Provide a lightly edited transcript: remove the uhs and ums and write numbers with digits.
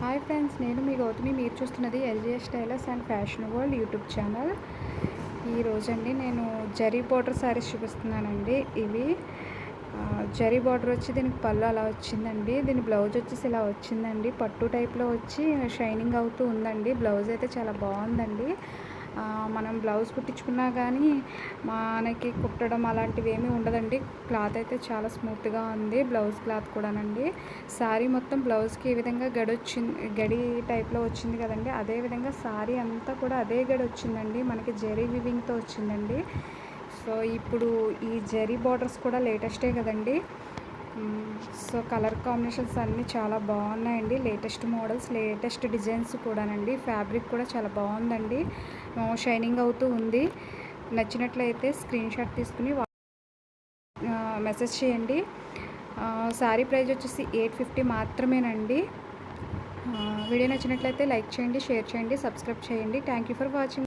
Hi friends, నేను మీ గౌతమి. మీరు చూస్తున్నది LGS tailors and fashion world YouTube channel. ఈరోజండి నేను జరీ బార్డర్ శారీస్ చూపిస్తున్నానండి. ఇవి జరీ బార్డర్ వచ్చి దీనికి పళ్ళు అలా వచ్చిందండి. దీని బ్లౌజ్ వచ్చేసి ఇలా వచ్చిందండి. పట్టు టైప్లో వచ్చి షైనింగ్ అవుతూ ఉందండి. బ్లౌజ్ అయితే చాలా బాగుందండి. మనం బ్లౌజ్ కుట్టించుకున్నా కానీ మనకి కుట్టడం అలాంటివి ఏమీ ఉండదండి. క్లాత్ అయితే చాలా స్మూత్గా ఉంది. బ్లౌజ్ క్లాత్ కూడానండి. శారీ మొత్తం బ్లౌజ్కి ఈ విధంగా గడి టైప్లో వచ్చింది కదండి. అదేవిధంగా శారీ అంతా కూడా అదే గడి వచ్చిందండి. మనకి జరీ వివింగ్తో వచ్చిందండి. సో ఇప్పుడు ఈ జరీ బార్డర్స్ కూడా లేటెస్టే కదండి. సో కలర్ కాంబినేషన్స్ అన్నీ చాలా బాగున్నాయండి. లేటెస్ట్ మోడల్స్, లేటెస్ట్ డిజైన్స్ కూడానండి. ఫ్యాబ్రిక్ కూడా చాలా బాగుందండి. షైనింగ్ అవుతూ ఉంది. నచ్చినట్లయితే స్క్రీన్ షాట్ తీసుకుని మెసేజ్ చేయండి. శారీ ప్రైస్ వచ్చేసి 850 మాత్రమేనండి. వీడియో నచ్చినట్లయితే లైక్ చేయండి, షేర్ చేయండి, సబ్స్క్రైబ్ చేయండి. Thank you for watching.